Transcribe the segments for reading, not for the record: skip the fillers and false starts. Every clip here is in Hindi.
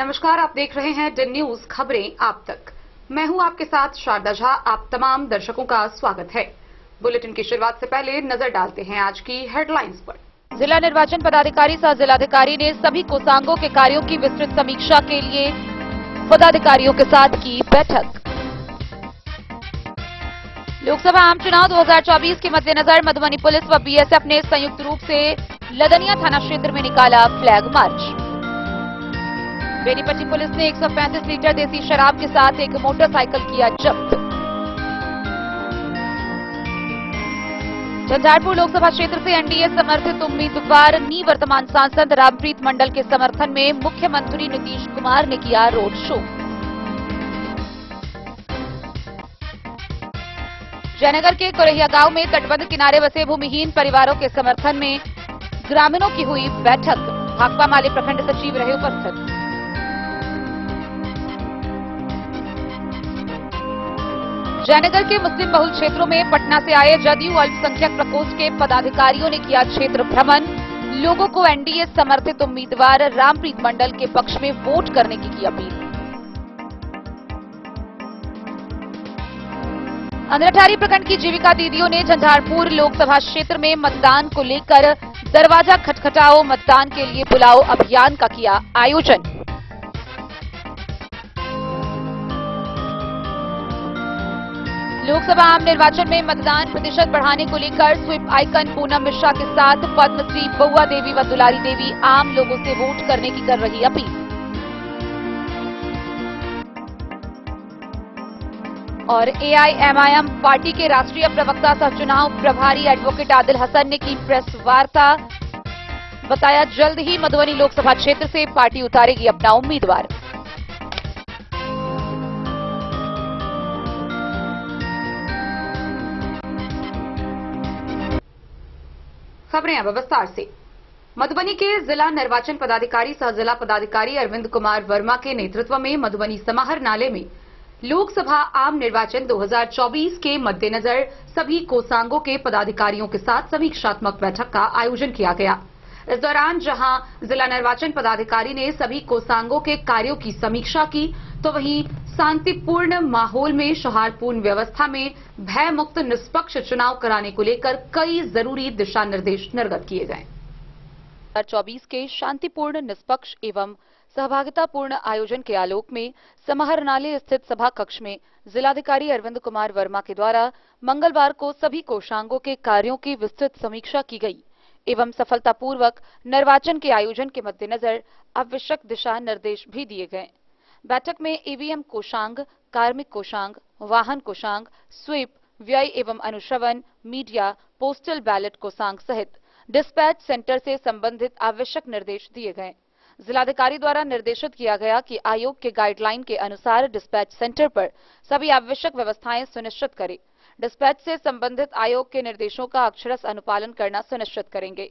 नमस्कार, आप देख रहे हैं डन न्यूज खबरें आप तक। मैं हूं आपके साथ शारदा झा। आप तमाम दर्शकों का स्वागत है। बुलेटिन की शुरुआत से पहले नजर डालते हैं आज की हेडलाइंस पर। जिला निर्वाचन पदाधिकारी सह जिलाधिकारी ने सभी कोषांगों के कार्यों की विस्तृत समीक्षा के लिए पदाधिकारियों के साथ की बैठक। लोकसभा आम चुनाव 2024 के मद्देनजर मधुबनी पुलिस व बीएसएफ ने संयुक्त रूप से लदनिया थाना क्षेत्र में निकाला फ्लैग मार्च। बेनीपट्टी पुलिस ने 135 लीटर देसी शराब के साथ एक मोटरसाइकिल किया जब्त। झंझारपुर लोकसभा क्षेत्र से एनडीए समर्थित उम्मीदवार निवर्तमान सांसद रामप्रीत मंडल के समर्थन में मुख्यमंत्री नीतीश कुमार ने किया रोड शो। जयनगर के कोरहिया गांव में तटबंध किनारे बसे भूमिहीन परिवारों के समर्थन में ग्रामीणों की हुई बैठक। भाकपा माले प्रखंड सचिव रहे उपस्थित। जयनगर के मुस्लिम बहुल क्षेत्रों में पटना से आए जदयू अल्पसंख्यक प्रकोष्ठ के पदाधिकारियों ने किया क्षेत्र भ्रमण। लोगों को एनडीए समर्थित उम्मीदवार रामप्रीत मंडल के पक्ष में वोट करने की अपील। अंधराठारी प्रखंड की जीविका दीदियों ने झंझारपुर लोकसभा क्षेत्र में मतदान को लेकर दरवाजा खटखटाओ मतदान के लिए बुलाओ अभियान का किया आयोजन। लोकसभा आम निर्वाचन में मतदान प्रतिशत बढ़ाने को लेकर स्वीप आइकन पूनम मिश्रा के साथ पद्मश्री बउआ देवी व दुलारी देवी आम लोगों से वोट करने की कर रही अपील। और एआईएमआईएम पार्टी के राष्ट्रीय प्रवक्ता सह चुनाव प्रभारी एडवोकेट आदिल हसन ने की प्रेस वार्ता। बताया जल्द ही मधुबनी लोकसभा क्षेत्र से पार्टी उतारेगी अपना उम्मीदवार। खबरें अब विस्तार से। मधुबनी के जिला निर्वाचन पदाधिकारी सह जिला पदाधिकारी अरविंद कुमार वर्मा के नेतृत्व में मधुबनी समाहर नाले में लोकसभा आम निर्वाचन 2024 के मद्देनजर सभी कोषांगों के पदाधिकारियों के साथ समीक्षात्मक बैठक का आयोजन किया गया। इस दौरान जहां जिला निर्वाचन पदाधिकारी ने सभी कोषांगों के कार्यों की समीक्षा की, तो वहीं शांतिपूर्ण माहौल में सौहार्दपूर्ण व्यवस्था में भय मुक्त निष्पक्ष चुनाव कराने को लेकर कई जरूरी दिशा निर्देश निर्गत किए गए। 2024 के शांतिपूर्ण निष्पक्ष एवं सहभागितापूर्ण आयोजन के आलोक में समाहरणालय स्थित सभा कक्ष में जिलाधिकारी अरविंद कुमार वर्मा के द्वारा मंगलवार को सभी कोषांगों के कार्यों की विस्तृत समीक्षा की गई एवं सफलतापूर्वक निर्वाचन के आयोजन के मद्देनजर आवश्यक दिशा निर्देश भी दिए गए। बैठक में ईवीएम कोषांग, कार्मिक कोषांग, वाहन कोषांग, स्वीप, व्यय एवं अनुश्रवण, मीडिया, पोस्टल बैलेट कोषांग सहित डिस्पैच सेंटर से संबंधित आवश्यक निर्देश दिए गए। जिलाधिकारी द्वारा निर्देशित किया गया कि आयोग के गाइडलाइन के अनुसार डिस्पैच सेंटर पर सभी आवश्यक व्यवस्थाएं सुनिश्चित करें। डिस्पैच से संबंधित आयोग के निर्देशों का अक्षरश अनुपालन करना सुनिश्चित करेंगे।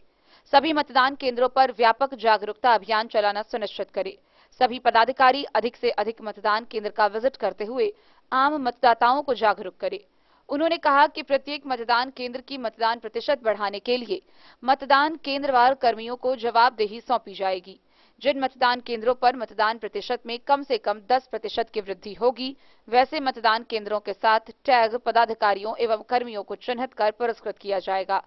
सभी मतदान केंद्रों पर व्यापक जागरूकता अभियान चलाना सुनिश्चित करें। सभी पदाधिकारी अधिक से अधिक मतदान केंद्र का विजिट करते हुए आम मतदाताओं को जागरूक करें। उन्होंने कहा कि प्रत्येक मतदान केंद्र की मतदान प्रतिशत बढ़ाने के लिए मतदान केंद्रवार कर्मियों को जवाबदेही सौंपी जाएगी। जिन मतदान केंद्रों पर मतदान प्रतिशत में कम से कम 10% की वृद्धि होगी, वैसे मतदान केंद्रों के साथ टैग पदाधिकारियों एवं कर्मियों को चिन्हित कर पुरस्कृत किया जाएगा।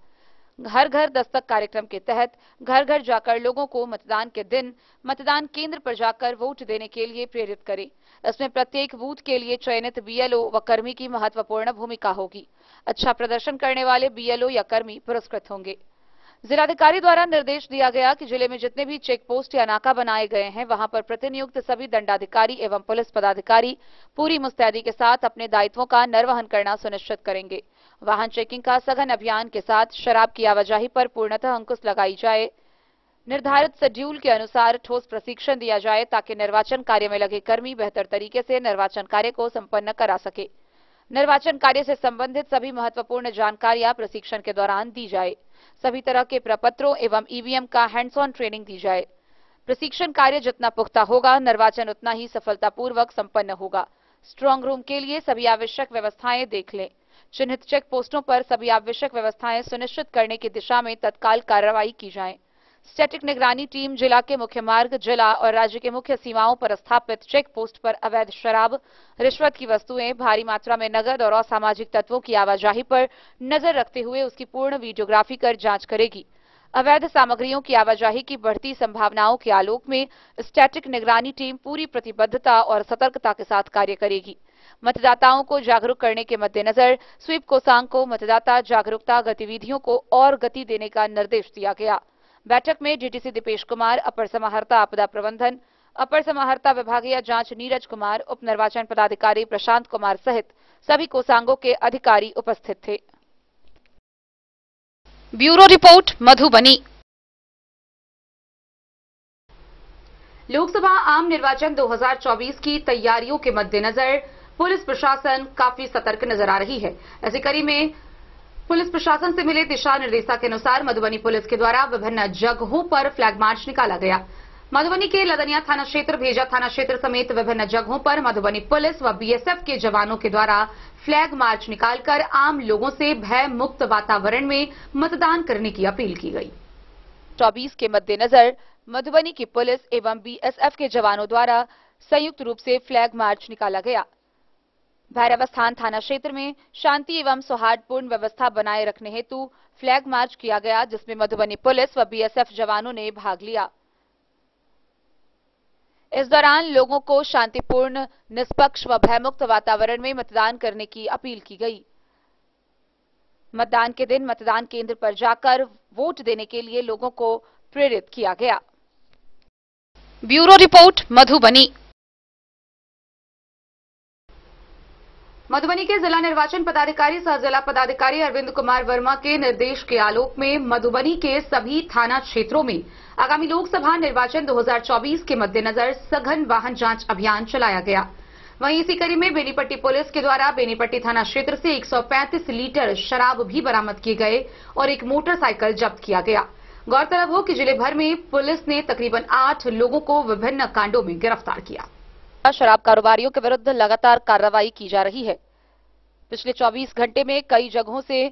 घर घर दस्तक कार्यक्रम के तहत घर घर जाकर लोगों को मतदान के दिन मतदान केंद्र पर जाकर वोट देने के लिए प्रेरित करें। इसमें प्रत्येक बूथ के लिए चयनित बीएलओ व कर्मी की महत्वपूर्ण भूमिका होगी। अच्छा प्रदर्शन करने वाले बीएलओ या कर्मी पुरस्कृत होंगे। जिलाधिकारी द्वारा निर्देश दिया गया कि जिले में जितने भी चेक पोस्ट या नाका बनाए गए हैं, वहां पर प्रतिनियुक्त सभी दंडाधिकारी एवं पुलिस पदाधिकारी पूरी मुस्तैदी के साथ अपने दायित्वों का निर्वहन करना सुनिश्चित करेंगे। वाहन चेकिंग का सघन अभियान के साथ शराब की आवाजाही पर पूर्णतः अंकुश लगाई जाए। निर्धारित शेड्यूल के अनुसार ठोस प्रशिक्षण दिया जाए ताकि निर्वाचन कार्य में लगे कर्मी बेहतर तरीके से निर्वाचन कार्य को संपन्न करा सके। निर्वाचन कार्य से संबंधित सभी महत्वपूर्ण जानकारियां प्रशिक्षण के दौरान दी जाए। सभी तरह के प्रपत्रों एवं ईवीएम का हैंड्स ऑन ट्रेनिंग दी जाए। प्रशिक्षण कार्य जितना पुख्ता होगा, निर्वाचन उतना ही सफलतापूर्वक संपन्न होगा। स्ट्रांग रूम के लिए सभी आवश्यक व्यवस्थाएं देख लें। चिन्हित चेक पोस्टों पर सभी आवश्यक व्यवस्थाएं सुनिश्चित करने की दिशा में तत्काल कार्रवाई की जाए। स्टैटिक निगरानी टीम जिला के मुख्य मार्ग, जिला और राज्य के मुख्य सीमाओं पर स्थापित चेक पोस्ट पर अवैध शराब, रिश्वत की वस्तुएं, भारी मात्रा में नकद और असामाजिक तत्वों की आवाजाही पर नजर रखते हुए उसकी पूर्ण वीडियोग्राफी कर जांच करेगी। अवैध सामग्रियों की आवाजाही की बढ़ती संभावनाओं के आलोक में स्टैटिक निगरानी टीम पूरी प्रतिबद्धता और सतर्कता के साथ कार्य करेगी। मतदाताओं को जागरूक करने के मद्देनजर स्वीप कोसांग को मतदाता जागरूकता गतिविधियों को और गति देने का निर्देश दिया गया। बैठक में डीटीसी दीपेश कुमार, अपर समाहर्ता आपदा प्रबंधन, अपर समाहर्ता विभागीय जांच नीरज कुमार, उप निर्वाचन पदाधिकारी प्रशांत कुमार सहित सभी कोसांगों के अधिकारी उपस्थित थे। Bureau report, Madhubani. लोकसभा आम निर्वाचन 2024 की तैयारियों के मद्देनजर पुलिस प्रशासन काफी सतर्क नजर आ रही है। ऐसी कड़ी में पुलिस प्रशासन से मिले दिशा निर्देशानुसार मधुबनी पुलिस के द्वारा विभिन्न जगहों पर फ्लैग मार्च निकाला गया। मधुबनी के लदनिया थाना क्षेत्र, भेजा थाना क्षेत्र समेत विभिन्न जगहों पर मधुबनी पुलिस व बीएसएफ के जवानों के द्वारा फ्लैग मार्च निकालकर आम लोगों से भय मुक्त वातावरण में मतदान करने की अपील की गई। 24 के मद्देनजर मधुबनी की पुलिस एवं बीएसएफ के जवानों द्वारा संयुक्त रूप से फ्लैग मार्च निकाला गया। भैरवस्थान थाना क्षेत्र में शांति एवं सौहार्दपूर्ण व्यवस्था बनाए रखने हेतु फ्लैग मार्च किया गया, जिसमें मधुबनी पुलिस व बीएसएफ जवानों ने भाग लिया। इस दौरान लोगों को शांतिपूर्ण, निष्पक्ष व भयमुक्त वातावरण में मतदान करने की अपील की गई। मतदान के दिन मतदान केंद्र पर जाकर वोट देने के लिए लोगों को प्रेरित किया गया। Bureau report, Madhubani. मधुबनी के जिला निर्वाचन पदाधिकारी सह जिला पदाधिकारी अरविंद कुमार वर्मा के निर्देश के आलोक में मधुबनी के सभी थाना क्षेत्रों में आगामी लोकसभा निर्वाचन 2024 के मद्देनजर सघन वाहन जांच अभियान चलाया गया। वहीं इसी कड़ी में बेनीपट्टी पुलिस के द्वारा बेनीपट्टी थाना क्षेत्र से 135 लीटर शराब भी बरामद किए गए और एक मोटरसाइकिल जब्त किया गया। गौरतलब हो कि जिले भर में पुलिस ने तकरीबन 8 लोगों को विभिन्न कांडों में गिरफ्तार किया। शराब कारोबारियों के विरुद्ध लगातार कार्रवाई की जा रही है। पिछले 24 घंटे में कई जगहों से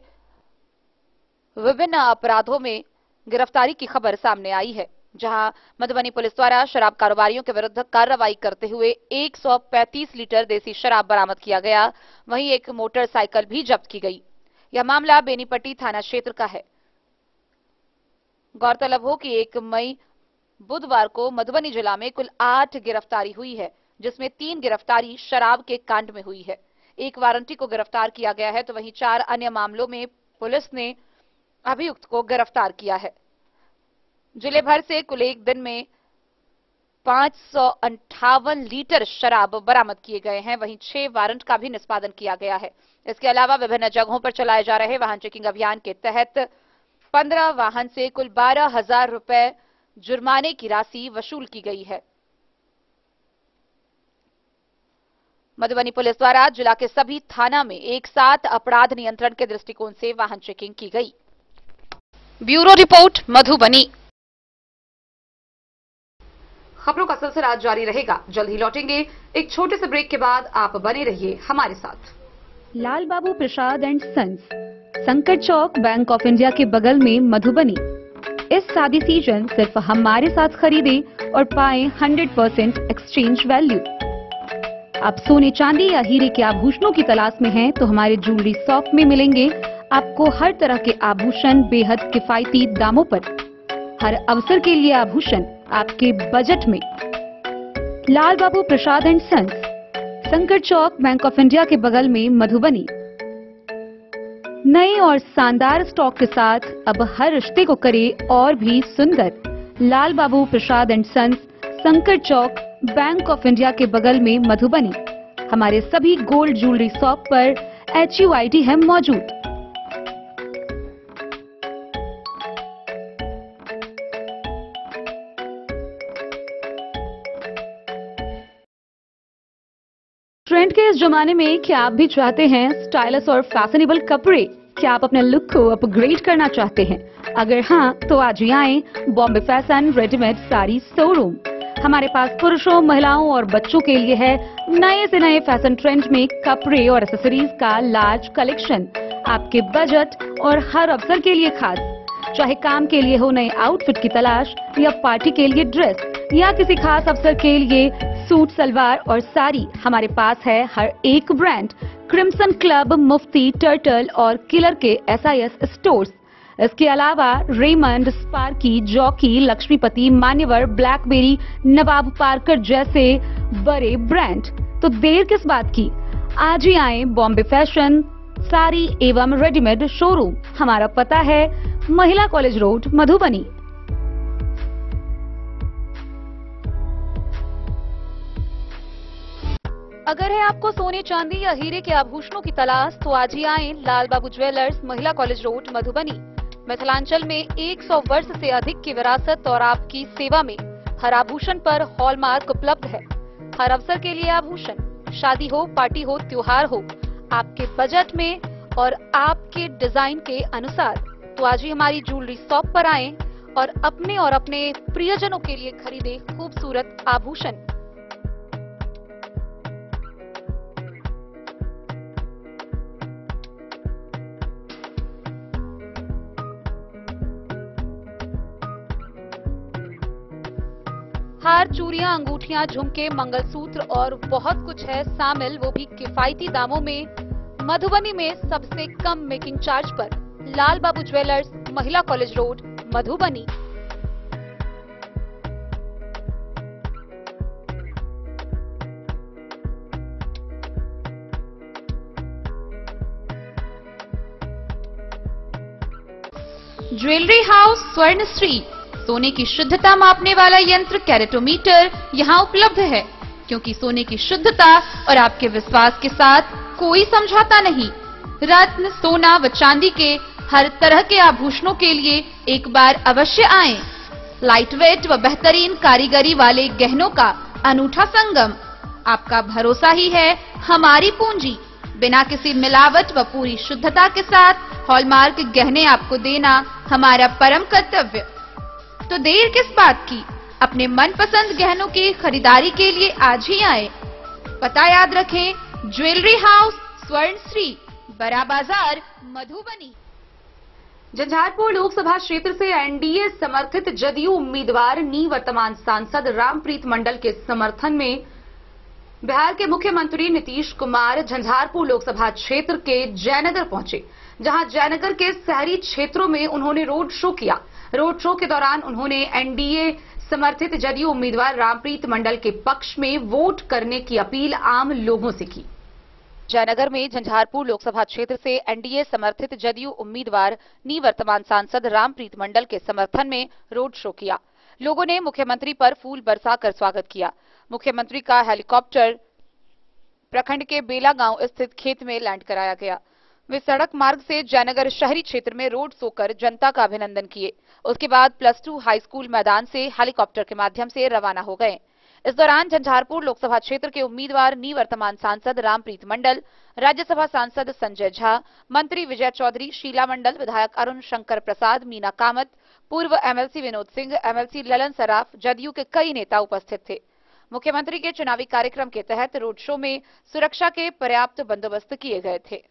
विभिन्न अपराधों में गिरफ्तारी की खबर सामने आई है, जहां मधुबनी पुलिस द्वारा शराब कारोबारियों के विरुद्ध कार्रवाई करते हुए 135 लीटर देसी शराब बरामद किया गया। वहीं एक मोटरसाइकिल भी जब्त की गई। यह मामला बेनीपट्टी थाना क्षेत्र का है। गौरतलब हो कि 1 मई बुधवार को मधुबनी जिला में कुल 8 गिरफ्तारी हुई है, जिसमें 3 गिरफ्तारी शराब के कांड में हुई है। एक वारंटी को गिरफ्तार किया गया है, तो वहीं 4 अन्य मामलों में पुलिस ने अभियुक्त को गिरफ्तार किया है। जिले भर से कुल एक दिन में 558 लीटर शराब बरामद किए गए हैं। वहीं 6 वारंट का भी निष्पादन किया गया है। इसके अलावा विभिन्न जगहों पर चलाए जा रहे वाहन चेकिंग अभियान के तहत 15 वाहन से कुल 12,000 रुपए जुर्माने की राशि वसूल की गई है। मधुबनी पुलिस द्वारा जिला के सभी थाना में एक साथ अपराध नियंत्रण के दृष्टिकोण से वाहन चेकिंग की गई। Bureau report, Madhubani. खबरों का सिलसिला जारी रहेगा। जल्द ही लौटेंगे एक छोटे से ब्रेक के बाद। आप बने रहिए हमारे साथ। लाल बाबू प्रसाद एंड सन्स, संकट चौक, बैंक ऑफ इंडिया के बगल में, मधुबनी। इस शादी सीजन सिर्फ हमारे साथ खरीदे और पाएं 100% एक्सचेंज वैल्यू। आप सोने, चांदी या हीरे के आभूषणों की तलाश में हैं, तो हमारे ज्वेलरी शॉप में मिलेंगे आपको हर तरह के आभूषण बेहद किफायती दामों पर। हर अवसर के लिए आभूषण आपके बजट में। लाल बाबू प्रसाद एंड सन्स, संकट चौक, बैंक ऑफ इंडिया के बगल में, मधुबनी। नए और शानदार स्टॉक के साथ अब हर रिश्ते को करे और भी सुंदर। लाल बाबू प्रसाद एंड सन्स, संकट चौक, बैंक ऑफ इंडिया के बगल में, मधुबनी। हमारे सभी गोल्ड ज्वेलरी शॉप पर HUID है मौजूद। ट्रेंड के इस जमाने में क्या आप भी चाहते हैं स्टाइलिश और फैशनेबल कपड़े? क्या आप अपने लुक को अपग्रेड करना चाहते हैं? अगर हाँ, तो आज ही आएं Bombay fashion readymade sari showroom. हमारे पास पुरुषों, महिलाओं और बच्चों के लिए है नए से नए फैशन ट्रेंड में कपड़े और एक्सेसरीज का लार्ज कलेक्शन। आपके बजट और हर अवसर के लिए खास। चाहे काम के लिए हो नए आउटफिट की तलाश या पार्टी के लिए ड्रेस या किसी खास अवसर के लिए सूट सलवार और साड़ी, हमारे पास है हर एक ब्रांड। क्रिम्सन क्लब, मुफ्ती, टर्टल और किलर के SIS स्टोर्स। इसके अलावा रेमंड, स्पार्की, जॉकी, लक्ष्मीपति, मान्यवर, ब्लैकबेरी, नवाब पार्कर जैसे बड़े ब्रांड। तो देर किस बात की, आज ही आए बॉम्बे फैशन साड़ी एवं रेडीमेड शोरूम। हमारा पता है महिला कॉलेज रोड, मधुबनी। अगर है आपको सोने, चांदी या हीरे के आभूषणों की तलाश तो आज ही आए लाल बाबू ज्वेलर्स, महिला कॉलेज रोड, मधुबनी। मिथिलांचल में 100 वर्ष से अधिक की विरासत और आपकी सेवा में हर आभूषण पर हॉलमार्क उपलब्ध है। हर अवसर के लिए आभूषण, शादी हो, पार्टी हो, त्योहार हो, आपके बजट में और आपके डिजाइन के अनुसार। तो आज ही हमारी ज्वेलरी शॉप पर आएं और अपने प्रियजनों के लिए खरीदे खूबसूरत आभूषण। हार, चूड़ियां, अंगूठियां, झुमके, मंगलसूत्र और बहुत कुछ है शामिल, वो भी किफायती दामों में। मधुबनी में सबसे कम मेकिंग चार्ज पर लाल बाबू ज्वेलर्स, महिला college road, Madhubani. Jewellery house Swarnashri, सोने की शुद्धता मापने वाला यंत्र कैरेटोमीटर यहाँ उपलब्ध है, क्योंकि सोने की शुद्धता और आपके विश्वास के साथ कोई समझौता नहीं। रत्न, सोना व चांदी के हर तरह के आभूषणों के लिए एक बार अवश्य आएं। लाइट वेट व बेहतरीन कारीगरी वाले गहनों का अनूठा संगम। आपका भरोसा ही है हमारी पूंजी। बिना किसी मिलावट व पूरी शुद्धता के साथ हॉलमार्क गहने आपको देना हमारा परम कर्तव्य। तो देर किस बात की, अपने मनपसंद गहनों की खरीदारी के लिए आज ही आए। पता याद रखें, ज्वेलरी हाउस स्वर्णश्री, बड़ा बाजार, मधुबनी। झंझारपुर लोकसभा क्षेत्र से एनडीए समर्थित जदयू उम्मीदवार निवर्तमान सांसद रामप्रीत मंडल के समर्थन में बिहार के मुख्यमंत्री नीतीश कुमार झंझारपुर लोकसभा क्षेत्र के जयनगर पहुंचे, जहां जयनगर के शहरी क्षेत्रों में उन्होंने रोड शो किया। रोड शो के दौरान उन्होंने एनडीए समर्थित जदयू उम्मीदवार रामप्रीत मंडल के पक्ष में वोट करने की अपील आम लोगों से की। जयनगर में झंझारपुर लोकसभा क्षेत्र से एनडीए समर्थित जदयू उम्मीदवार निवर्तमान सांसद रामप्रीत मंडल के समर्थन में रोड शो किया। लोगों ने मुख्यमंत्री पर फूल बरसाकर स्वागत किया। मुख्यमंत्री का हेलीकॉप्टर प्रखंड के बेला गांव स्थित खेत में लैंड कराया गया। वे सड़क मार्ग से जयनगर शहरी क्षेत्र में रोड शो कर जनता का अभिनंदन किए। उसके बाद +2 हाई स्कूल मैदान से हेलीकॉप्टर के माध्यम से रवाना हो गए। इस दौरान झंझारपुर लोकसभा क्षेत्र के उम्मीदवार निवर्तमान सांसद रामप्रीत मंडल, राज्यसभा सांसद संजय झा, मंत्री विजय चौधरी, शीला मंडल, विधायक अरुण शंकर प्रसाद, मीना कामत, पूर्व एमएलसी विनोद सिंह, एमएलसी ललन सराफ, जदयू के कई नेता उपस्थित थे। मुख्यमंत्री के चुनावी कार्यक्रम के तहत रोड शो में सुरक्षा के पर्याप्त बंदोबस्त किए गए थे।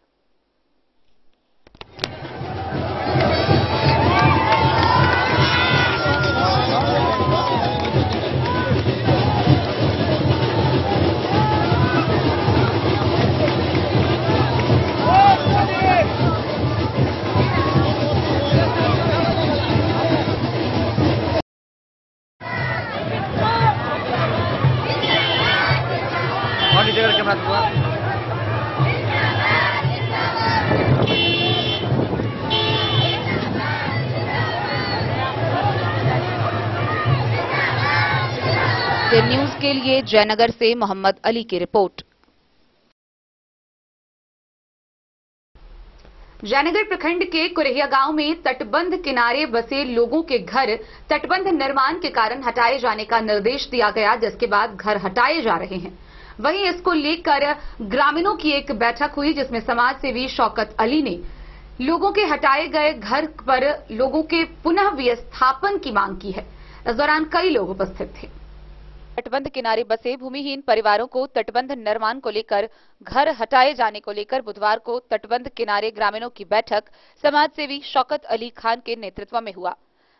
न्यूज के लिए जयनगर से मोहम्मद अली की रिपोर्ट। जयनगर प्रखंड के कुरहिया गांव में तटबंध किनारे बसे लोगों के घर तटबंध निर्माण के कारण हटाए जाने का निर्देश दिया गया, जिसके बाद घर हटाए जा रहे हैं। वहीं इसको लेकर ग्रामीणों की एक बैठक हुई, जिसमें समाज सेवी शौकत अली ने लोगों के हटाए गए घर पर लोगों के पुनः विस्थापन की मांग की है। इस दौरान कई लोग उपस्थित थे। तटबंध किनारे बसे भूमिहीन परिवारों को तटबंध निर्माण को लेकर घर हटाए जाने को लेकर बुधवार को तटबंध किनारे ग्रामीणों की बैठक समाजसेवी शौकत अली खान के नेतृत्व में हुआ।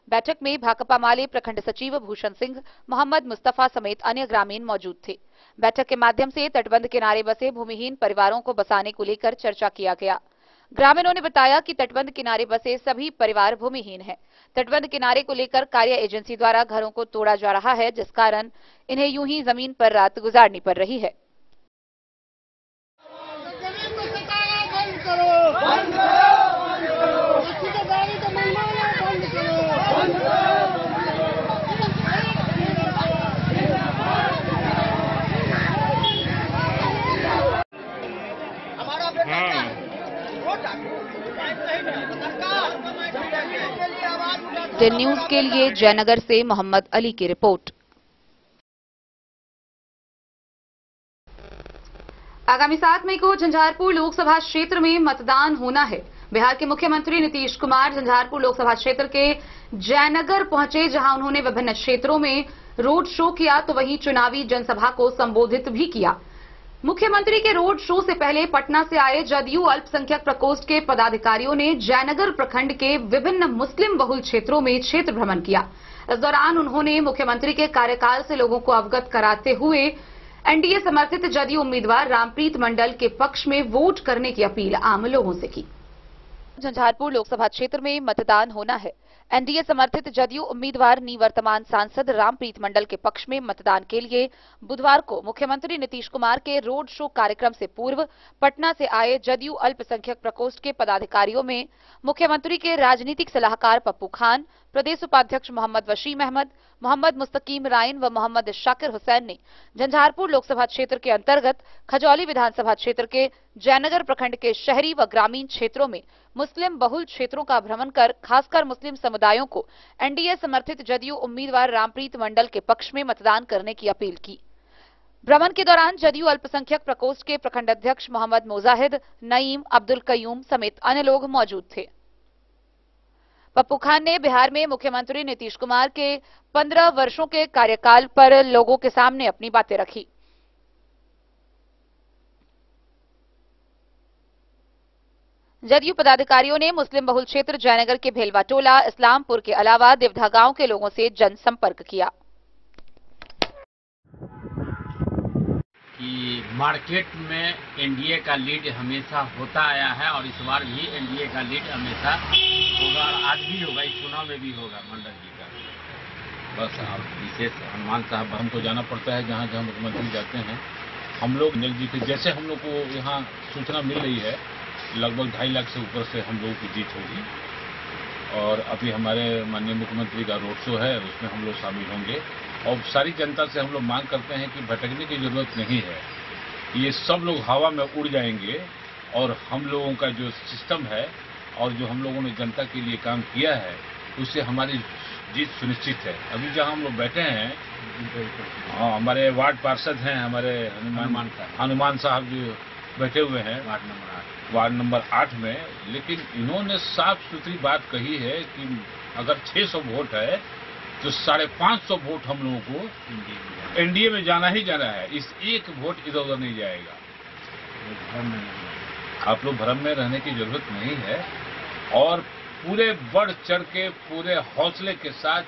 बैठक में भाकपा माले प्रखंड सचिव भूषण सिंह, मोहम्मद मुस्तफा समेत अन्य ग्रामीण मौजूद थे। बैठक के माध्यम से तटबंध किनारे बसे भूमिहीन परिवारों को बसाने को लेकर चर्चा किया गया। ग्रामीणों ने बताया कि तटबंध किनारे बसे सभी परिवार भूमिहीन हैं। तटबंध किनारे को लेकर कार्य एजेंसी द्वारा घरों को तोड़ा जा रहा है, जिस कारण इन्हें यूं ही जमीन पर रात गुजारनी पड़ रही है। टेन न्यूज के लिए जयनगर से मोहम्मद अली की रिपोर्ट। आगामी 7 मई को झंझारपुर लोकसभा क्षेत्र में मतदान होना है। बिहार के मुख्यमंत्री नीतीश कुमार झंझारपुर लोकसभा क्षेत्र के जयनगर पहुंचे, जहां उन्होंने विभिन्न क्षेत्रों में रोड शो किया तो वहीं चुनावी जनसभा को संबोधित भी किया। मुख्यमंत्री के रोड शो से पहले पटना से आए जदयू अल्पसंख्यक प्रकोष्ठ के पदाधिकारियों ने जयनगर प्रखंड के विभिन्न मुस्लिम बहुल क्षेत्रों में क्षेत्र भ्रमण किया। इस दौरान उन्होंने मुख्यमंत्री के कार्यकाल से लोगों को अवगत कराते हुए एनडीए समर्थित जदयू उम्मीदवार रामप्रीत मंडल के पक्ष में वोट करने की अपील आम लोगों से की। झंझारपुर लोकसभा क्षेत्र में मतदान होना है। एनडीए समर्थित जदयू उम्मीदवार निवर्तमान सांसद रामप्रीत मंडल के पक्ष में मतदान के लिए बुधवार को मुख्यमंत्री नीतीश कुमार के रोड शो कार्यक्रम से पूर्व पटना से आए जदयू अल्पसंख्यक प्रकोष्ठ के पदाधिकारियों में मुख्यमंत्री के राजनीतिक सलाहकार पप्पू खान, प्रदेश उपाध्यक्ष मोहम्मद वसीम अहमद, मोहम्मद मुस्तकीम राइन व मोहम्मद शाकिर हुसैन ने झंझारपुर लोकसभा क्षेत्र के अंतर्गत खजौली विधानसभा क्षेत्र के जयनगर प्रखंड के शहरी व ग्रामीण क्षेत्रों में मुस्लिम बहुल क्षेत्रों का भ्रमण कर खासकर मुस्लिम समुदायों को एनडीए समर्थित जदयू उम्मीदवार रामप्रीत मंडल के पक्ष में मतदान करने की अपील की। भ्रमण के दौरान जदयू अल्पसंख्यक प्रकोष्ठ के प्रखंड अध्यक्ष मोहम्मद मोजाहिद, नईम, अब्दुल कयूम समेत अन्य लोग मौजूद थे। पप्पू खान ने बिहार में मुख्यमंत्री नीतीश कुमार के 15 वर्षों के कार्यकाल पर लोगों के सामने अपनी बातें रखी। जदयू पदाधिकारियों ने मुस्लिम बहुल क्षेत्र जयनगर के भेलवा टोला, इस्लामपुर के अलावा देवधा गांव के लोगों से जनसंपर्क किया। कि मार्केट में एनडीए का लीड हमेशा होता आया है और इस बार भी एनडीए का लीड हमेशा होगा और आज भी होगा, इस चुनाव में भी होगा मंडल जी का। बस अब विशेष हनुमान साहब हमको जाना पड़ता है जहाँ जहाँ मुख्यमंत्री जाते हैं। हम लोग मंडल जी के जैसे हम लोग को यहाँ सूचना मिल रही है लगभग 2.5 लाख से ऊपर से हम लोगों की जीत होगी और अभी हमारे माननीय मुख्यमंत्री का रोड शो है, उसमें हम लोग शामिल होंगे और सारी जनता से हम लोग मांग करते हैं कि भटकने की जरूरत नहीं है। ये सब लोग हवा में उड़ जाएंगे और हम लोगों का जो सिस्टम है और जो हम लोगों ने जनता के लिए काम किया है उससे हमारी जीत सुनिश्चित है। अभी जहाँ हम लोग बैठे हैं हमारे वार्ड पार्षद हैं हमारे हनुमान साहब जो बैठे हुए हैं वार्ड नंबर 8 में, लेकिन इन्होंने साफ सुथरी बात कही है कि अगर 600 वोट है तो 550 वोट हम लोगों को एनडीए में जाना ही जाना है। इस एक वोट इधर उधर नहीं जाएगा। आप लोग भ्रम में रहने की जरूरत नहीं है और पूरे बढ़ चढ़ के पूरे हौसले के साथ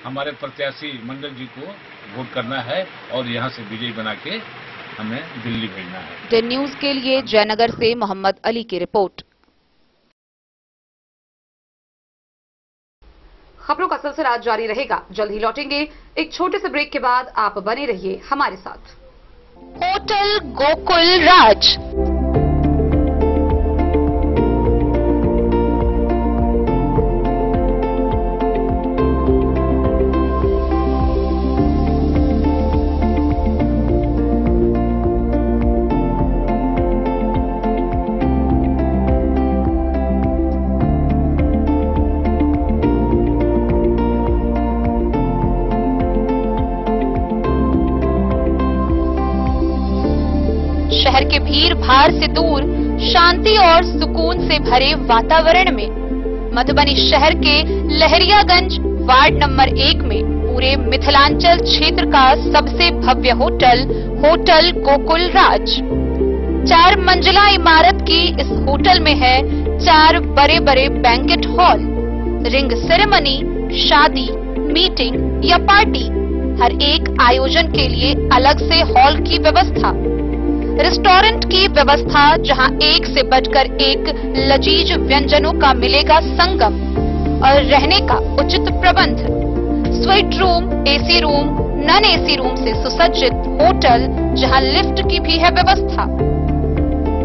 हमारे प्रत्याशी मंडल जी को वोट करना है और यहाँ से विजयी बना के हमें दिल्ली भेजना है। टेन न्यूज के लिए जयनगर से मोहम्मद अली की रिपोर्ट। खबरों का सिलसिला जारी रहेगा, जल्द ही लौटेंगे एक छोटे से ब्रेक के बाद। आप बने रहिए हमारे साथ। होटल गोकुल राज शहर के भीड़ भाड़ से दूर शांति और सुकून से भरे वातावरण में मधुबनी शहर के लहरियागंज वार्ड नंबर 1 में पूरे मिथिलांचल क्षेत्र का सबसे भव्य होटल होटल गोकुल राज। 4 मंजिला इमारत की इस होटल में है 4 बड़े बड़े बैंकेट हॉल, रिंग सेरेमनी, शादी, मीटिंग या पार्टी, हर एक आयोजन के लिए अलग से हॉल की व्यवस्था, रेस्टोरेंट की व्यवस्था जहां एक से बढ़कर एक लजीज व्यंजनों का मिलेगा संगम, और रहने का उचित प्रबंध, suite room, AC room, non AC room से सुसज्जित होटल जहां लिफ्ट की भी है व्यवस्था,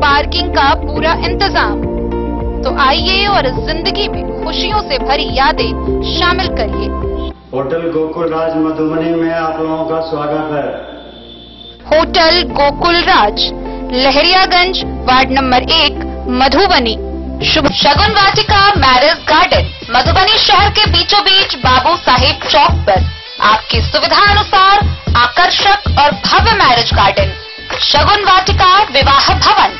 पार्किंग का पूरा इंतजाम। तो आइए और इस जिंदगी में खुशियों से भरी यादें शामिल करिए। होटल गोकुल राज मधुबनी में आप लोगों का स्वागत है। होटल गोकुल राज, लहरियागंज, वार्ड नंबर 1, मधुबनी। शुभ शगुन वाटिका मैरिज गार्डन, मधुबनी शहर के बीचों बीच बाबू साहेब चौक पर आपकी सुविधा अनुसार आकर्षक और भव्य मैरिज गार्डन, शगुन वाटिका विवाह भवन।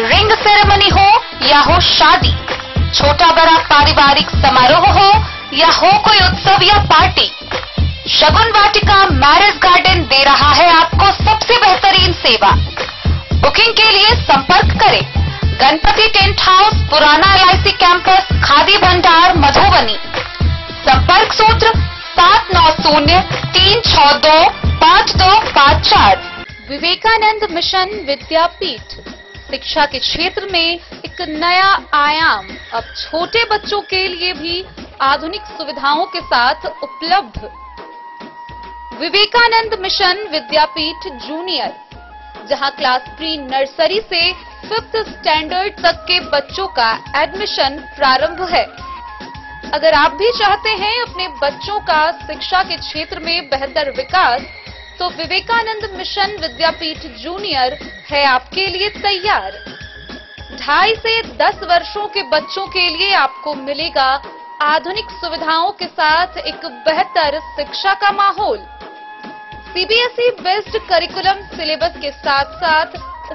रिंग सेरेमनी हो या हो शादी, छोटा बड़ा पारिवारिक समारोह हो या हो कोई उत्सव या पार्टी, शगुन वाटिका मैरिज गार्डन दे रहा है आपको सबसे बेहतरीन सेवा। बुकिंग के लिए संपर्क करें गणपति टेंट हाउस, पुराना LIC कैंपस, खादी भंडार, मधुबनी। संपर्क सूत्र 7903625254। विवेकानंद मिशन विद्यापीठ, शिक्षा के क्षेत्र में एक नया आयाम, अब छोटे बच्चों के लिए भी आधुनिक सुविधाओं के साथ उपलब्ध। विवेकानंद मिशन विद्यापीठ जूनियर, जहां क्लास प्री नर्सरी से 5th स्टैंडर्ड तक के बच्चों का एडमिशन प्रारंभ है। अगर आप भी चाहते हैं अपने बच्चों का शिक्षा के क्षेत्र में बेहतर विकास, तो विवेकानंद मिशन विद्यापीठ जूनियर है आपके लिए तैयार। 2.5 से 10 वर्षों के बच्चों के लिए आपको मिलेगा आधुनिक सुविधाओं के साथ एक बेहतर शिक्षा का माहौल। CBSE बेस्ड करिकुलम सिलेबस के साथ साथ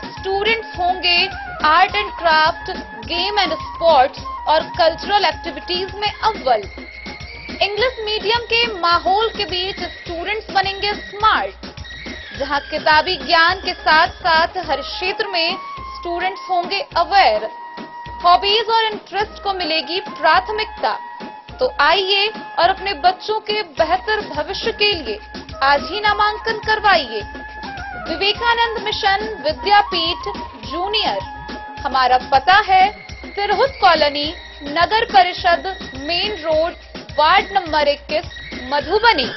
स्टूडेंट्स होंगे art and craft, game and sports और कल्चरल एक्टिविटीज में अव्वल। इंग्लिश मीडियम के माहौल के बीच स्टूडेंट्स बनेंगे स्मार्ट, जहां किताबी ज्ञान के साथ साथ हर क्षेत्र में स्टूडेंट्स होंगे अवेयर। हॉबीज और इंटरेस्ट को मिलेगी प्राथमिकता। तो आइए और अपने बच्चों के बेहतर भविष्य के लिए आज ही नामांकन करवाइए। विवेकानंद मिशन विद्यापीठ जूनियर, हमारा पता है तिरहुत कॉलोनी, नगर परिषद, main road, ward number 21, Madhubani.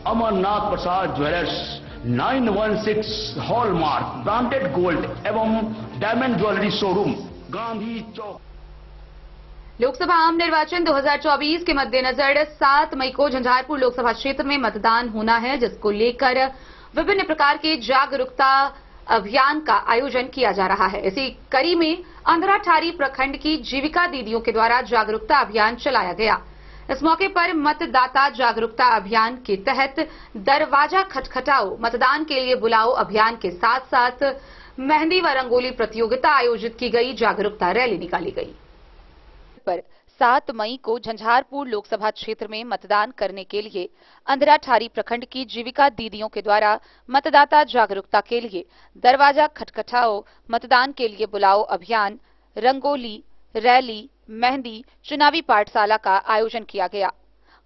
Amarnath Prasad jewellers 916 hallmark branded gold एवं diamond jewellery showroom, Gandhi Chowk. Lok Sabha आम निर्वाचन 2024 के मद्देनजर 7 मई को झंझारपुर लोकसभा क्षेत्र में मतदान होना है, जिसको लेकर विभिन्न प्रकार के जागरूकता अभियान का आयोजन किया जा रहा है। इसी कड़ी में अंधराठारी प्रखंड की जीविका दीदियों के द्वारा जागरूकता अभियान चलाया गया। इस मौके पर मतदाता जागरूकता अभियान के तहत दरवाजा खटखटाओ, मतदान के लिए बुलाओ अभियान के साथ साथ मेहंदी व रंगोली प्रतियोगिता आयोजित की गई, जागरूकता रैली निकाली गई। पर 7 मई को झंझारपुर लोकसभा क्षेत्र में मतदान करने के लिए अंधराठारी प्रखंड की जीविका दीदियों के द्वारा मतदाता जागरूकता के लिए दरवाजा खटखटाओ, मतदान के लिए बुलाओ अभियान, रंगोली रैली, मेहंदी, चुनावी पाठशाला का आयोजन किया गया।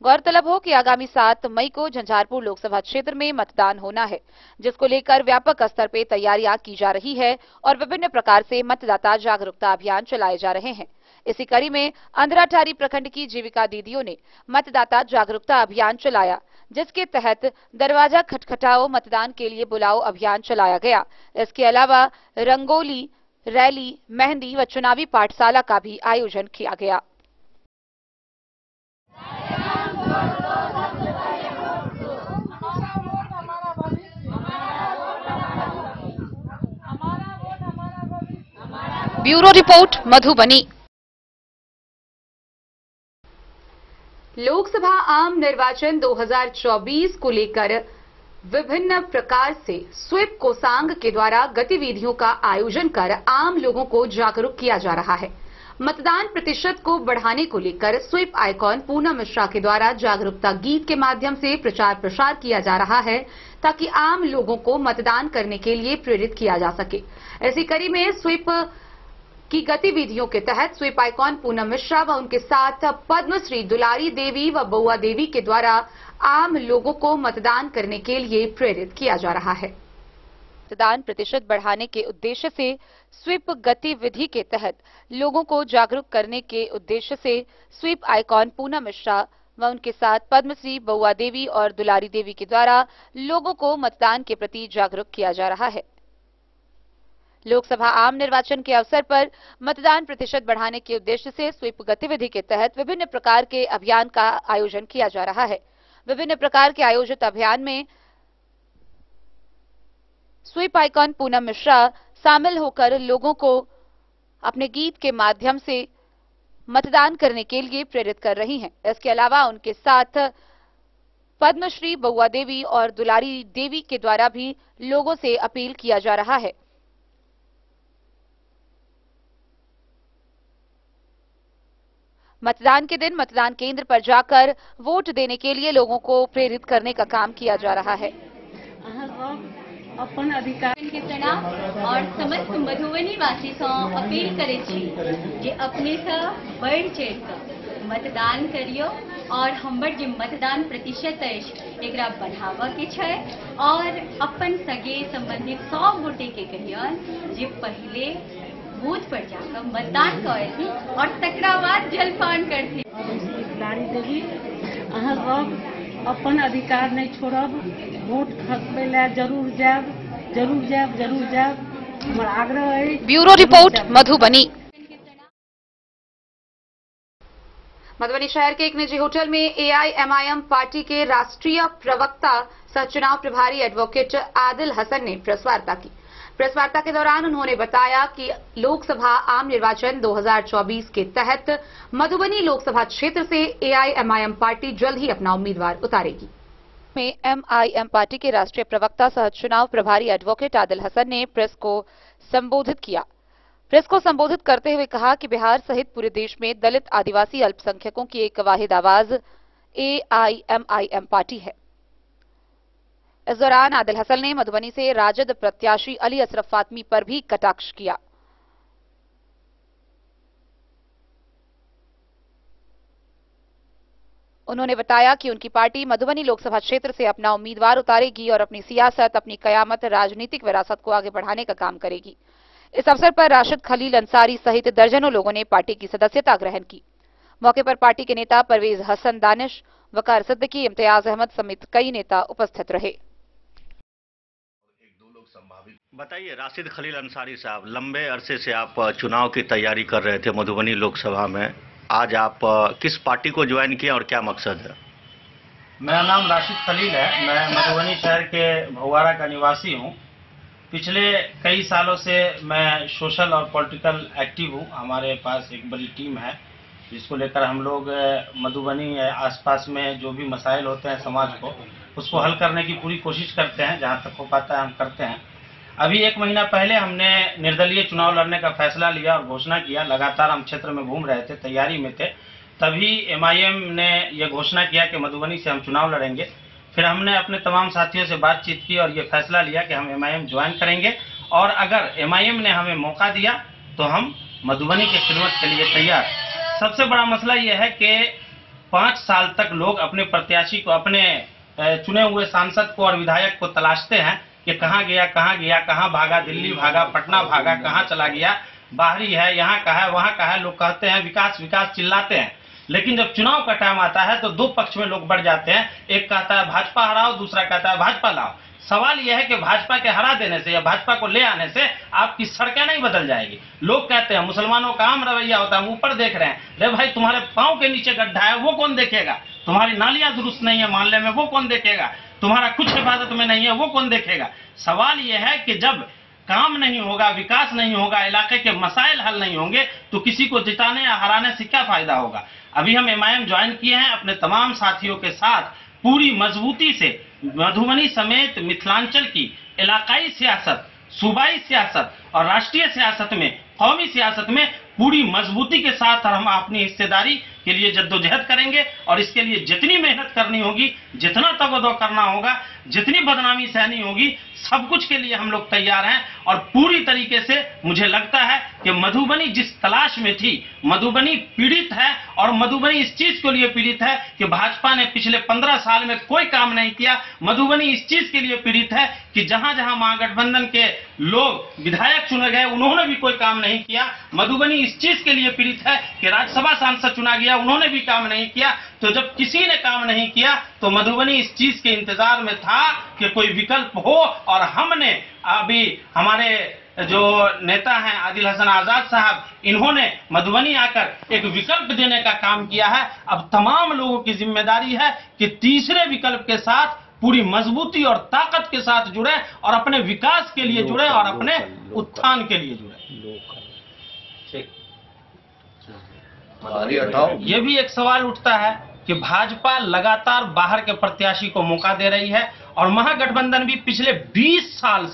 गौरतलब हो कि आगामी 7 मई को झंझारपुर लोकसभा क्षेत्र में मतदान होना है, जिसको लेकर व्यापक स्तर पर तैयारियां की जा रही है और विभिन्न प्रकार से मतदाता जागरूकता अभियान चलाए जा रहे हैं। इसी कड़ी में अंधराठारी प्रखंड की जीविका दीदियों ने मतदाता जागरूकता अभियान चलाया, जिसके तहत दरवाजा खटखटाओ, मतदान के लिए बुलाओ अभियान चलाया गया। इसके अलावा रंगोली रैली, मेहंदी व चुनावी पाठशाला का भी आयोजन किया गया। Bureau report Madhubani. लोकसभा आम निर्वाचन 2024 को लेकर विभिन्न प्रकार से स्वीप कोषांग के द्वारा गतिविधियों का आयोजन कर आम लोगों को जागरूक किया जा रहा है। मतदान प्रतिशत को बढ़ाने को लेकर स्वीप आइकॉन पूनम मिश्रा के द्वारा जागरूकता गीत के माध्यम से प्रचार प्रसार किया जा रहा है ताकि आम लोगों को मतदान करने के लिए प्रेरित किया जा सके। इसी कड़ी में स्वीप की गतिविधियों के तहत स्वीप आइकॉन पूनम मिश्रा व उनके साथ पद्मश्री दुलारी देवी व बउआ देवी के द्वारा आम लोगों को मतदान करने के लिए प्रेरित किया जा रहा है। मतदान प्रतिशत बढ़ाने के उद्देश्य से स्वीप गतिविधि के तहत लोगों को जागरूक करने के उद्देश्य से स्वीप आइकॉन पूनम मिश्रा व उनके साथ पद्मश्री बउआ देवी और दुलारी देवी के द्वारा लोगों को मतदान के प्रति जागरूक किया जा रहा है। लोकसभा आम निर्वाचन के अवसर पर मतदान प्रतिशत बढ़ाने के उद्देश्य से स्वीप गतिविधि के तहत विभिन्न प्रकार के अभियान का आयोजन किया जा रहा है। विभिन्न प्रकार के आयोजित अभियान में स्वीप आइकॉन पूनम मिश्रा शामिल होकर लोगों को अपने गीत के माध्यम से मतदान करने के लिए प्रेरित कर रही हैं। इसके अलावा उनके साथ पद्मश्री बउआ देवी और दुलारी देवी के द्वारा भी लोगों से अपील किया जा रहा है। मतदान के दिन मतदान केंद्र पर जाकर वोट देने के लिए लोगों को प्रेरित करने का काम किया जा रहा है। अपन अधिकार के प्रणाम और समस्त मधुबनी वासी से अपील करे छी जे अपने से बढ़ चढ़ कर मतदान करियो और हमर जे मतदान प्रतिशत एकरा बढ़ावा के छै और अपन सगे संबंधित सब गोटे के कहियन जे पहले बूथ पर जाकर मतदान करती और तकरा बाद जलपान करती। दुलारी देवी अहाँ सब अपन अधिकार नहीं छोड़ब, वोट खसबै ला जरूर जाब, जरूर जाब, जरूर जाब, हमर आग्रह है। Bureau report Madhubani. मधुबनी शहर के एक निजी होटल में एआईएमआईएम पार्टी के राष्ट्रीय प्रवक्ता सह चुनाव प्रभारी एडवोकेट आदिल हसन ने प्रेस वार्ता की। प्रेस वार्ता के दौरान उन्होंने बताया कि लोकसभा आम निर्वाचन 2024 के तहत मधुबनी लोकसभा क्षेत्र से एआईएमआईएम पार्टी जल्द ही अपना उम्मीदवार उतारेगी। में एमआईएम पार्टी के राष्ट्रीय प्रवक्ता सह चुनाव प्रभारी एडवोकेट आदिल हसन ने प्रेस को संबोधित किया। प्रेस को संबोधित करते हुए कहा कि बिहार सहित पूरे देश में दलित आदिवासी अल्पसंख्यकों की एक वाहिद आवाज एआईएमआईएम पार्टी है। इस दौरान आदिल हसन ने मधुबनी से राजद प्रत्याशी अली असरफ फातमी पर भी कटाक्ष किया। उन्होंने बताया कि उनकी पार्टी मधुबनी लोकसभा क्षेत्र से अपना उम्मीदवार उतारेगी और अपनी सियासत, अपनी कयामत, राजनीतिक विरासत को आगे बढ़ाने का काम करेगी। इस अवसर पर राशिद खलील अंसारी सहित दर्जनों लोगों ने पार्टी की सदस्यता ग्रहण की। मौके पर पार्टी के नेता परवेज हसन दानिश, वकार सिद्दीकी, इम्तियाज अहमद समेत कई नेता उपस्थित रहे। बताइए राशिद खलील अंसारी साहब, लंबे अरसे से आप चुनाव की तैयारी कर रहे थे मधुबनी लोकसभा में, आज आप किस पार्टी को ज्वाइन किया और क्या मकसद है? मेरा नाम राशिद खलील है। मैं मधुबनी शहर के भगवाड़ा का निवासी हूँ। पिछले कई सालों से मैं सोशल और पॉलिटिकल एक्टिव हूँ। हमारे पास एक बड़ी टीम है जिसको लेकर हम लोग मधुबनी आसपास में जो भी मसाइल होते हैं समाज को, उसको हल करने की पूरी कोशिश करते हैं। जहाँ तक हो पाता है हम करते हैं। अभी 1 महीना पहले हमने निर्दलीय चुनाव लड़ने का फैसला लिया और घोषणा किया। लगातार हम क्षेत्र में घूम रहे थे, तैयारी में थे, तभी एमआईएम ने यह घोषणा किया कि मधुबनी से हम चुनाव लड़ेंगे। फिर हमने अपने तमाम साथियों से बातचीत की और ये फैसला लिया कि हम एमआईएम ज्वाइन करेंगे और अगर एमआईएम ने हमें मौका दिया तो हम मधुबनी की खिदमत के लिए तैयार। सबसे बड़ा मसला यह है कि 5 साल तक लोग अपने प्रत्याशी को, अपने चुने हुए सांसद को और विधायक को तलाशते हैं कि कहाँ गया, कहाँ भागा, दिल्ली भागा, पटना भागा, कहाँ चला गया, बाहरी है, यहाँ का है, वहाँ का है। लोग कहते हैं विकास विकास चिल्लाते हैं, लेकिन जब चुनाव का टाइम आता है तो 2 पक्ष में लोग बढ़ जाते हैं। एक कहता है भाजपा हराओ, दूसरा कहता है भाजपा लाओ। सवाल यह है कि भाजपा के हरा देने से या भाजपा को ले आने से आपकी सड़कें नहीं बदल जाएगी। लोग कहते हैं, मुसलमानों का आम रवैया होता है, हम ऊपर देख रहे हैं, रे भाई तुम्हारे पाँव के नीचे गड्ढा है वो कौन देखेगा, तुम्हारी नालियां दुरुस्त नहीं है मोहल्ले में वो कौन देखेगा, तुम्हारा कुछ हिफाजत में नहीं है वो कौन देखेगा। सवाल यह है कि जब काम नहीं होगा, विकास नहीं होगा, इलाके के मसाइल हल नहीं होंगे तो किसी को जिताने या हराने से क्या फायदा होगा। अभी हम MIM ज्वाइन किए हैं अपने तमाम साथियों के साथ, पूरी मजबूती से मधुबनी समेत मिथिलांचल की इलाकाई सियासत, सूबाई सियासत और राष्ट्रीय सियासत में, कौमी सियासत में पूरी मजबूती के साथ हम अपनी हिस्सेदारी के लिए जद्दोजहद करेंगे और इसके लिए जितनी मेहनत करनी होगी, जितना तगदो करना होगा, जितनी बदनामी सहनी होगी, सब कुछ के लिए हम लोग तैयार हैं। और पूरी तरीके से मुझे लगता है कि मधुबनी जिस तलाश में थी, मधुबनी पीड़ित है और मधुबनी इस चीज के लिए पीड़ित है कि भाजपा ने पिछले 15 साल में कोई काम नहीं किया। मधुबनी इस चीज के लिए पीड़ित है कि जहां जहां महागठबंधन के लोग विधायक चुने गए उन्होंने भी कोई काम नहीं किया। मधुबनी इस चीज के लिए पीड़ित है कि राज्यसभा सांसद चुना गया, उन्होंने भी काम नहीं किया। तो जब किसी ने काम नहीं किया तो मधुबनी इस चीज के इंतजार में था कि कोई विकल्प हो, और हमने अभी हमारे जो नेता हैं आदिल हसन आजाद साहब, इन्होंने मधुबनी आकर एक विकल्प देने का काम किया है। अब तमाम लोगों की जिम्मेदारी है कि तीसरे विकल्प के साथ पूरी मजबूती और ताकत के साथ जुड़े और अपने विकास के लिए जुड़े और अपने उत्थान के लिए जुड़े। ये भी एक सवाल उठता है कि भाजपा लगातार बाहर के प्रत्याशी को मौका दे रही है और महागठबंधन भी पिछले 20 साल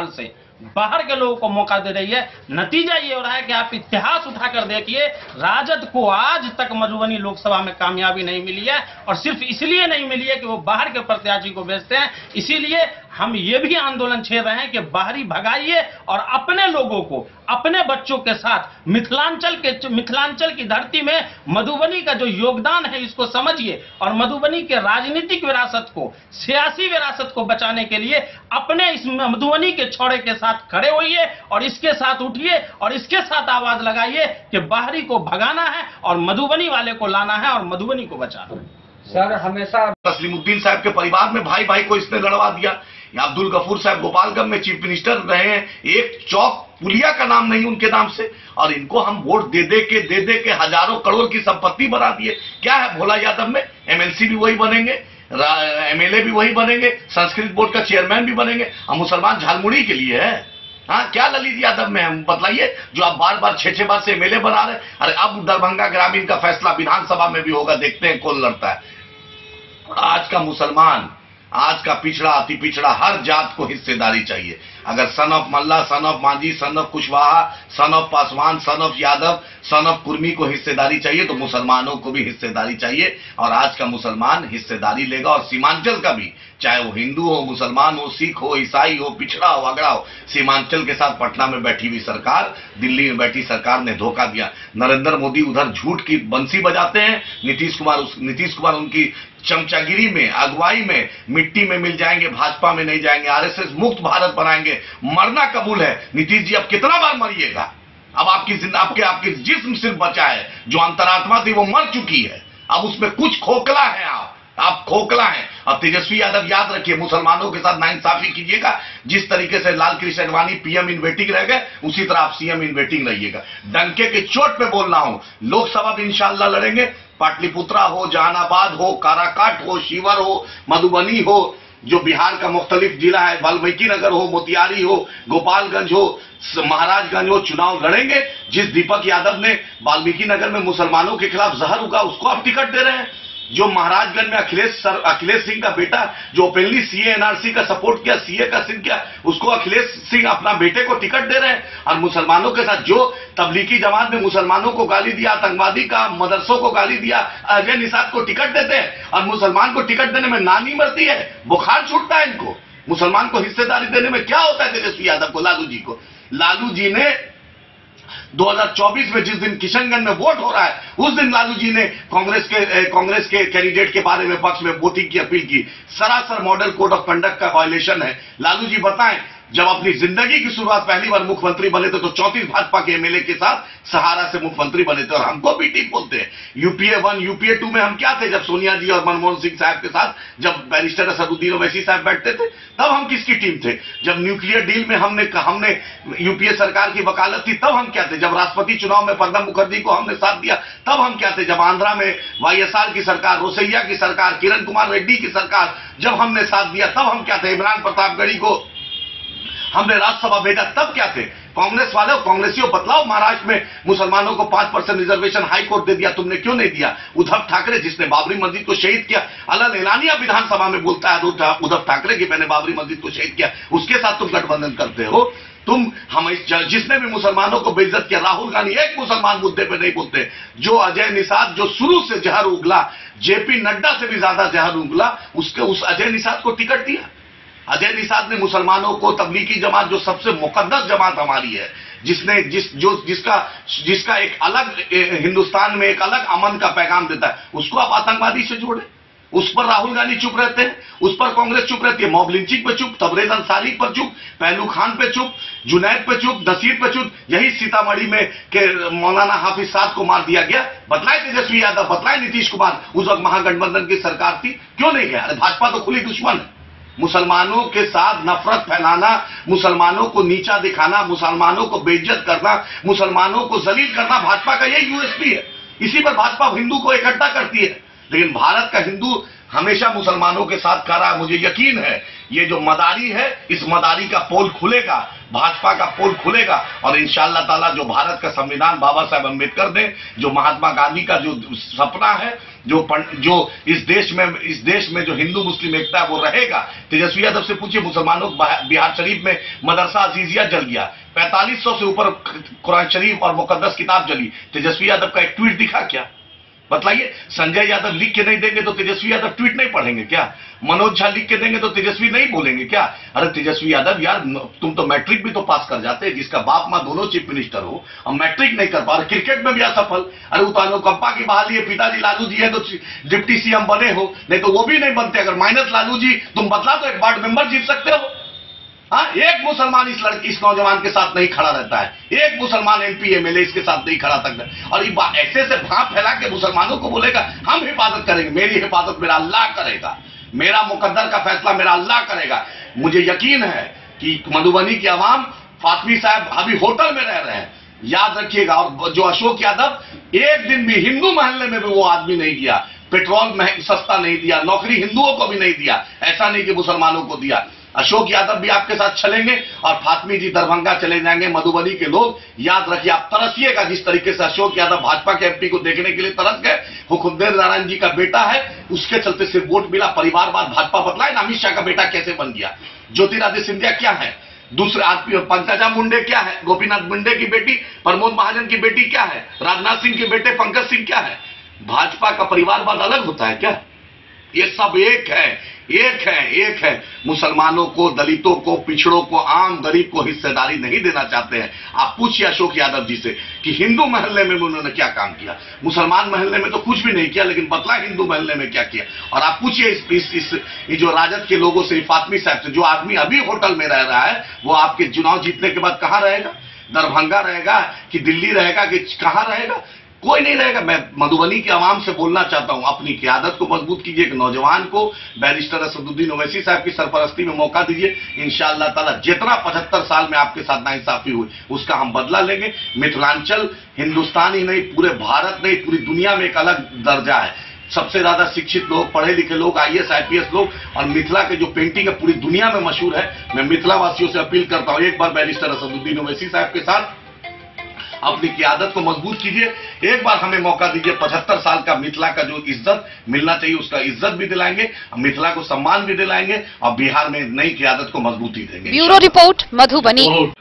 से बाहर के लोगों को मौका दे रही है। नतीजा ये हो रहा है कि आप इतिहास उठाकर देखिए, राजद को आज तक मधुबनी लोकसभा में कामयाबी नहीं मिली है और सिर्फ इसलिए नहीं मिली है कि वो बाहर के प्रत्याशी को भेजते हैं। इसीलिए हम ये भी आंदोलन छेड़ रहे हैं कि बाहरी भगाइए और अपने लोगों को, अपने बच्चों के साथ मिथिलांचल की धरती में मधुबनी का जो योगदान है इसको समझिए और मधुबनी के राजनीतिक विरासत को, सियासी विरासत को बचाने के लिए अपने इस मधुबनी के छोड़े के साथ खड़े होइए और इसके साथ उठिए और इसके साथ आवाज लगाइए कि बाहरी को भगाना है और मधुबनी वाले को लाना है और मधुबनी को बचाना है। सर, हमेशा तस्लीमुद्दीन साहब के परिवार में भाई भाई को इसने लड़वा दिया। अब्दुल गफूर साहब गोपालगंज में चीफ मिनिस्टर रहे हैं, एक चौक पुलिया का नाम नहीं उनके नाम से, और इनको हम वोट दे दे के हजारों करोड़ की संपत्ति बना दिए। क्या है भोला यादव में? MLC भी वही बनेंगे, MLA भी वही बनेंगे, संस्कृत बोर्ड का चेयरमैन भी बनेंगे। हम मुसलमान झालमुड़ी के लिए है? हाँ, क्या ललित यादव में हम बताइए जो आप बार बार 6 बार से MLA बना रहे हैं। अरे अब दरभंगा ग्रामीण का फैसला विधानसभा में भी होगा, देखते हैं कौन लड़ता है। आज का मुसलमान, आज का पिछड़ा, अति पिछड़ा, हर जात को हिस्सेदारी चाहिए। अगर son of Malla, son of Manjhi, son of Kushwaha, son of Paswan, son of Yadav, son of Kurmi को हिस्सेदारी चाहिए तो मुसलमानों को भी हिस्सेदारी चाहिए। और आज का मुसलमान हिस्सेदारी लेगा और सीमांचल का भी, चाहे वो हिंदू हो, मुसलमान हो, सिख हो, ईसाई हो, पिछड़ा हो, अगड़ा हो, सीमांचल के साथ पटना में बैठी हुई सरकार, दिल्ली में बैठी सरकार ने धोखा दिया। नरेंद्र मोदी उधर झूठ की बंसी बजाते हैं, नीतीश कुमार उनकी चमचागिरी में, अगुवाई में मिट्टी में मिल जाएंगे, भाजपा में नहीं जाएंगे, RSS मुक्त भारत बनाएंगे। मरना कबूल है नीतीश जी, अब कितना बार मरिएगा? अब आपकी जिस्म सिर्फ बचा है, जो अंतरात्मा थी वो मर चुकी है। अब उसमें कुछ खोखला है, आप खोखला हैं। अब तेजस्वी यादव याद रखिए, मुसलमानों के साथ नाइंसाफी कीजिएगा। जिस तरीके से Lal Krishna Advani PM in waiting रह गए, उसी तरह आप CM इन वेटिंग रहिएगा। डंके के चोट पे बोल रहा हूं, लोकसभा भी इंशाल्लाह लड़ेंगे। पाटलिपुत्रा हो, जहानाबाद हो, काराकाट हो, शिवर हो, मधुबनी हो, जो बिहार का मुख्तलिफ जिला है, वाल्मीकि नगर हो, मोतिहारी हो, गोपालगंज हो, महाराजगंज हो, चुनाव लड़ेंगे। जिस दीपक यादव ने वाल्मीकि नगर में मुसलमानों के खिलाफ जहर उगा, उसको आप टिकट दे रहे हैं। जो महाराजगंज में अखिलेश सिंह का बेटा जो ओपनली CA NRC का सपोर्ट किया, CA का सिंह किया, उसको अखिलेश सिंह अपना बेटे को टिकट दे रहे हैं। और मुसलमानों के साथ जो तबलीगी जमात में मुसलमानों को गाली दिया, आतंकवादी का, मदरसों को गाली दिया, अजय निषाद को टिकट देते हैं। और मुसलमान को टिकट देने में नानी मरती है, बुखार छूटता है इनको। मुसलमान को हिस्सेदारी देने में क्या होता है तेजस्वी यादव को, लालू जी ने 2024 में जिस दिन किशनगंज में वोट हो रहा है, उस दिन लालू जी ने कांग्रेस के कैंडिडेट के बारे में पक्ष में वोटिंग की अपील की। सरासर मॉडल कोड ऑफ कंडक्ट का वायलेशन है। लालू जी बताएं, जब अपनी जिंदगी की शुरुआत पहली बार मुख्यमंत्री बने थे तो 34 भाजपा के MLA के साथ सहारा से मुख्यमंत्री बने थे। और हमको भी टीम बोलते हैं। UPA 1, UPA 2 में हम क्या थे? जब सोनिया जी और मनमोहन सिंह साहब के साथ, जब बैरिस्टर असदुद्दीन ओवैसी साहब बैठते थे, तब हम किसकी टीम थे? जब न्यूक्लियर डील में हमने UPA सरकार की वकालत थी, तब हम क्या थे? जब राष्ट्रपति चुनाव में प्रणब मुखर्जी को हमने साथ दिया, तब हम क्या थे? जब आंध्रा में YSR की सरकार, रोसैया की सरकार, किरण कुमार रेड्डी की सरकार जब हमने साथ दिया, तब हम क्या थे? इमरान प्रतापगढ़ी को हमने राज्यसभा भेजा तब क्या थे? कांग्रेस वाले कांग्रेसियों बतलाओ, महाराष्ट्र में मुसलमानों को 5% रिजर्वेशन हाई कोर्ट दे दिया, तुमने क्यों नहीं दिया? उद्धव ठाकरे जिसने बाबरी मस्जिद को शहीद किया, अलग एलानिया विधानसभा में बोलता है उद्धव ठाकरे कि मैंने बाबरी मस्जिद को शहीद किया, उसके साथ तुम गठबंधन करते हो। तुम हम जिसने भी मुसलमानों को बेइज्जत किया, राहुल गांधी एक मुसलमान मुद्दे पे नहीं बोलते। जो अजय निषाद जो शुरू से जहर उगला, जेपी नड्डा से भी ज्यादा जहर उगला, उस अजय निषाद को टिकट दिया। अजय निषाद ने मुसलमानों को, तबलीगी जमात जो सबसे मुकद्दस जमात हमारी है, जिसका एक अलग हिंदुस्तान में एक अलग अमन का पैगाम देता है, उसको आप आतंकवादी से जोड़े। उस पर राहुल गांधी चुप रहते हैं, उस पर कांग्रेस चुप रहती है। मॉब लिंचिंग पे चुप, तबरेज अंसारी पर चुप, पहलू खान पे चुप, जुनैद पे चुप, नसीर पे चुप। यही सीतामढ़ी में के मौलाना हाफिज साद को मार दिया गया, बतलाए तेजस्वी यादव, बतलाए नीतीश कुमार, उस वक्त महागठबंधन की सरकार थी, क्यों नहीं गया? अरे भाजपा तो खुली दुश्मन है। मुसलमानों के साथ नफरत फैलाना, मुसलमानों को नीचा दिखाना, मुसलमानों को बेइज्जत करना, मुसलमानों को जलील करना भाजपा का यही यूएसपी है। इसी पर भाजपा हिंदू को इकट्ठा करती है। लेकिन भारत का हिंदू हमेशा मुसलमानों के साथ खड़ा है। मुझे यकीन है ये जो मदारी है, इस मदारी का पोल खुलेगा, भाजपा का पोल खुलेगा, और इंशाअल्लाह ताला जो भारत का संविधान बाबा साहेब अम्बेडकर ने, जो महात्मा गांधी का जो सपना है, जो इस देश में जो हिंदू मुस्लिम एकता है वो रहेगा। तेजस्वी यादव से पूछिए, मुसलमानों बिहार शरीफ में मदरसा अजीजिया जल गया, 4500 से ऊपर कुरान शरीफ और मुकद्दस किताब जली, तेजस्वी यादव का एक ट्वीट दिखा क्या? बतलाइए। संजय यादव लिख के नहीं देंगे तो तेजस्वी यादव ट्वीट नहीं पढ़ेंगे क्या? मनोज झा लिख के देंगे तो तेजस्वी नहीं बोलेंगे क्या? अरे तेजस्वी यादव यार, तुम तो मैट्रिक भी तो पास कर जाते, जिसका बाप मां दोनों चीफ मिनिस्टर हो, और मैट्रिक नहीं कर पा रहे, क्रिकेट में भी असफल। अरे उतानो कप्पा की बहाली है, पिताजी लालू जी है तो डिप्टी सीएम बने हो, नहीं तो वो भी नहीं बनते। अगर माइनस लालू जी तुम बदला तो एक वार्ड मेंबर जीत सकते हो। हाँ, एक मुसलमान इस नौजवान के साथ नहीं खड़ा रहता है, एक मुसलमान एमपी एमएलए इसके साथ नहीं खड़ा सकता। और ये ऐसे से भाप फैला के मुसलमानों को बोलेगा हम हिफाजत करेंगे। मेरी हिफाजत मेरा अल्लाह करेगा, मेरा मुकद्दर का फैसला मेरा अल्लाह करेगा। मुझे यकीन है कि मधुबनी की आवाम, फातमी साहब अभी होटल में रह रहे हैं, याद रखिएगा। और जो अशोक यादव एक दिन भी हिंदू महल्ले में भी वो आदमी नहीं गया, पेट्रोल सस्ता नहीं दिया, नौकरी हिंदुओं को भी नहीं दिया, ऐसा नहीं कि मुसलमानों को दिया। अशोक यादव भी आपके साथ चलेंगे और फातमी जी दरभंगा चले जाएंगे। मधुबनी के लोग याद रखिए, आप तरसिएगा जिस तरीके से अशोक यादव भाजपा के एमपी को देखने के लिए तरस गए। हुकुमदेव नारायण जी का बेटा है, उसके चलते सिर्फ वोट मिला, परिवारवाद भाजपा बदलाए। अमित शाह का बेटा कैसे बन गया? ज्योतिरादित्य सिंधिया क्या है? दूसरे आदमी पंकजा मुंडे क्या है? गोपीनाथ मुंडे की बेटी, प्रमोद महाजन की बेटी क्या है? राजनाथ सिंह के बेटे पंकज सिंह क्या है? भाजपा का परिवारवाद अलग होता है क्या? ये सब एक है, एक है, एक है। मुसलमानों को, दलितों को, पिछड़ों को, आम गरीब को हिस्सेदारी नहीं देना चाहते हैं। आप पूछिए अशोक यादव जी से कि हिंदू महल्ले में उन्होंने क्या काम किया। मुसलमान महल्ले में तो कुछ भी नहीं किया, लेकिन बतला हिंदू महल्ले में क्या किया। और आप पूछिए इस जो राजद के लोगों से, फातमी साहब से, जो आदमी अभी होटल में रह रहा है, वो आपके चुनाव जीतने के बाद कहां रहेगा? दरभंगा रहेगा कि दिल्ली रहेगा कि कहां रहेगा? कोई नहीं रहेगा। मैं मधुबनी के आवाम से बोलना चाहता हूं, अपनी क़यादत को मजबूत कीजिए। एक नौजवान को बैरिस्टर असदुद्दीन ओवैसी साहब की सरपरस्ती में मौका दीजिए। इंशाअल्लाह ताला जितना 75 साल में आपके साथ नाइंसाफी हुई उसका हम बदला लेंगे। मिथिलांचल हिंदुस्तान ही नहीं, पूरे भारत नहीं, पूरी दुनिया में एक अलग दर्जा है। सबसे ज्यादा शिक्षित लोग, पढ़े लिखे लोग, आईएएस आईपीएस लोग, और मिथिला के जो पेंटिंग है पूरी दुनिया में मशहूर है। मैं मिथिला वासियों से अपील करता हूं, एक बार बैरिस्टर असदुद्दीन ओवैसी साहब के साथ अपनी क़यादत को मजबूत कीजिए। एक बार हमें मौका दीजिए। 75 साल का मिथिला का जो इज्जत मिलना चाहिए उसका इज्जत भी दिलाएंगे, मिथिला को सम्मान भी दिलाएंगे, और बिहार में नई क़यादत को मजबूती देंगे। Bureau report, Madhubani.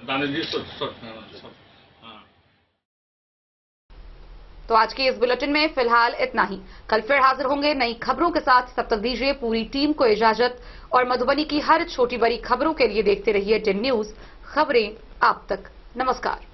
तो आज के इस बुलेटिन में फिलहाल इतना ही। कल फिर हाजिर होंगे नई खबरों के साथ। तब तक दीजिए पूरी टीम को इजाजत, और मधुबनी की हर छोटी बड़ी खबरों के लिए देखते रहिए 10 न्यूज, खबरें आप तक। नमस्कार।